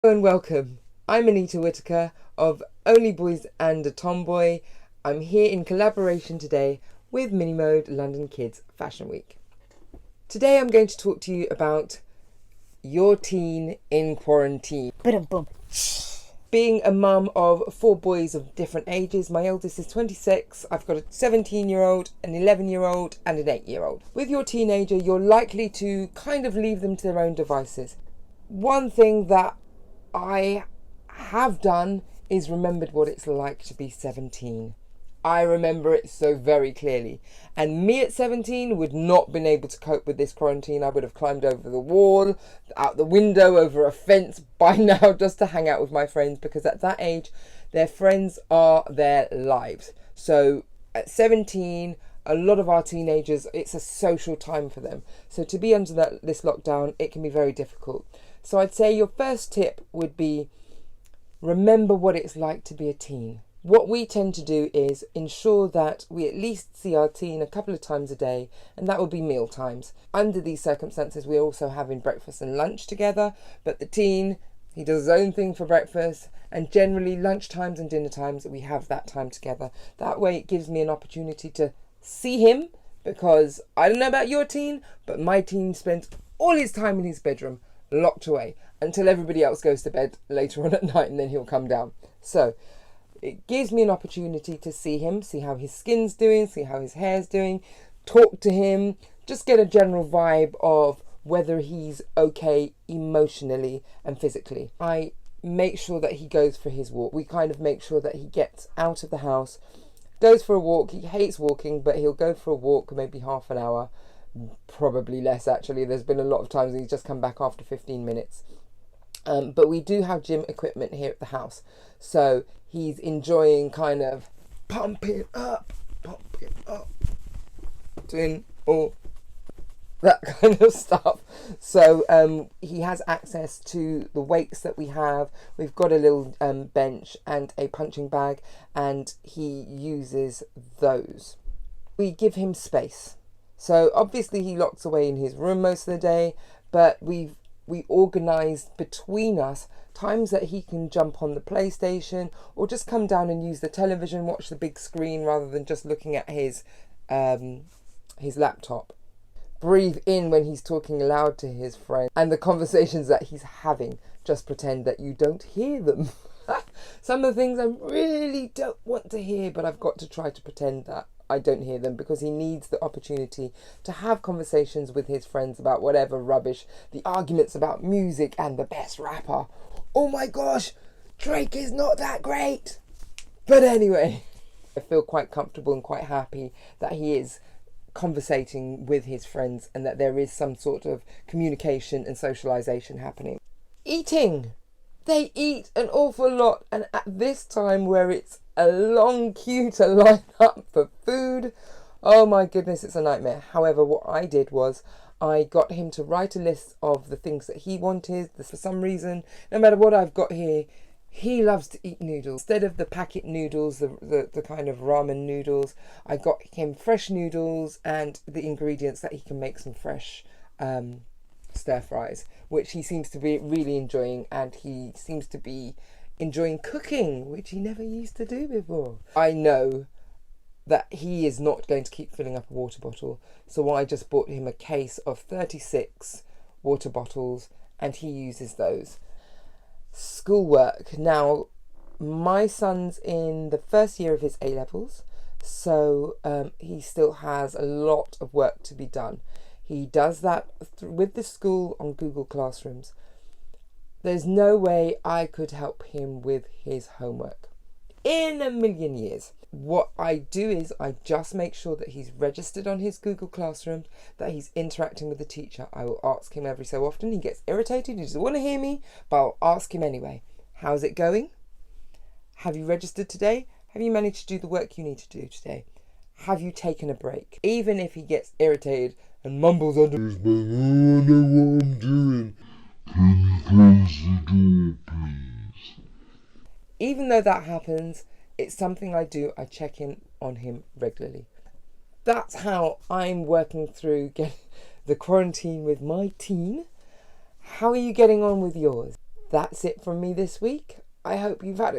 Hello and welcome. I'm Anita Whittaker of Only Boys and a Tomboy. I'm here in collaboration today with Mini Mode London Kids Fashion Week. Today I'm going to talk to you about your teen in quarantine. Boom. Being a mum of 4 boys of different ages, my eldest is 26, I've got a 17-year-old, an 11-year-old and an 8-year-old. With your teenager, you're likely to kind of leave them to their own devices. One thing that I have done is remembered what it's like to be 17. I remember it so very clearly. And me at 17 would not been able to cope with this quarantine. I would have climbed over the wall, out the window, over a fence by now just to hang out with my friends, because at that age, their friends are their lives. So at 17, a lot of our teenagers, it's a social time for them. So to be under this lockdown, it can be very difficult. So I'd say your first tip would be remember what it's like to be a teen. What we tend to do is ensure that we at least see our teen a couple of times a day, and that would be meal times. Under these circumstances, we're also having breakfast and lunch together, but the teen, he does his own thing for breakfast, and generally lunch times and dinner times, we have that time together. That way it gives me an opportunity to see him, because I don't know about your teen, but my teen spends all his time in his bedroom, locked away, until everybody else goes to bed later on at night, and then he'll come down. So it gives me an opportunity to see him, see how his skin's doing, see how his hair's doing, talk to him, just get a general vibe of whether he's okay emotionally and physically. I make sure that he goes for his walk. We kind of make sure that he gets out of the house, goes for a walk. He hates walking, but he'll go for a walk, maybe half an hour, probably less actually. There's been a lot of times he's just come back after 15 minutes. But we do have gym equipment here at the house, so he's enjoying kind of pumping up, doing all that kind of stuff. So he has access to the weights that we have. We've got a little bench and a punching bag, and he uses those. We give him space. So obviously he locks away in his room most of the day, but we organised between us times that he can jump on the PlayStation or just come down and use the television, watch the big screen rather than just looking at his laptop. Breathe in when he's talking aloud to his friends, and the conversations that he's having, just pretend that you don't hear them. Some of the things I really don't want to hear, but I've got to try to pretend that I don't hear them, because he needs the opportunity to have conversations with his friends about whatever rubbish, the arguments about music and the best rapper. Oh my gosh, Drake is not that great. But anyway, I feel quite comfortable and quite happy that he is conversating with his friends and that there is some sort of communication and socialization happening. Eating. They eat an awful lot, and at this time where it's a long queue to line up for food, oh my goodness, it's a nightmare. However, what I did was I got him to write a list of the things that he wanted. For some reason, no matter what I've got here, he loves to eat noodles. Instead of the packet noodles, the kind of ramen noodles, I got him fresh noodles and the ingredients that he can make some fresh stir fries, which he seems to be really enjoying, and he seems to be enjoying cooking, which he never used to do before. I know that he is not going to keep filling up a water bottle, so I just bought him a case of 36 water bottles, and he uses those. Schoolwork. Now, my son's in the first year of his A-levels, so he still has a lot of work to be done. He does that with the school on Google Classrooms. There's no way I could help him with his homework in a million years. What I do is I just make sure that he's registered on his Google Classroom, that he's interacting with the teacher. I will ask him every so often. He gets irritated, he doesn't want to hear me, but I'll ask him anyway. How's it going? Have you registered today? Have you managed to do the work you need to do today? Have you taken a break? Even if he gets irritated and mumbles under his breath, I know what I'm doing. Can you close the door, please? Even though that happens, it's something I do. I check in on him regularly. That's how I'm working through the quarantine with my teen. How are you getting on with yours? That's it from me this week. I hope you've had a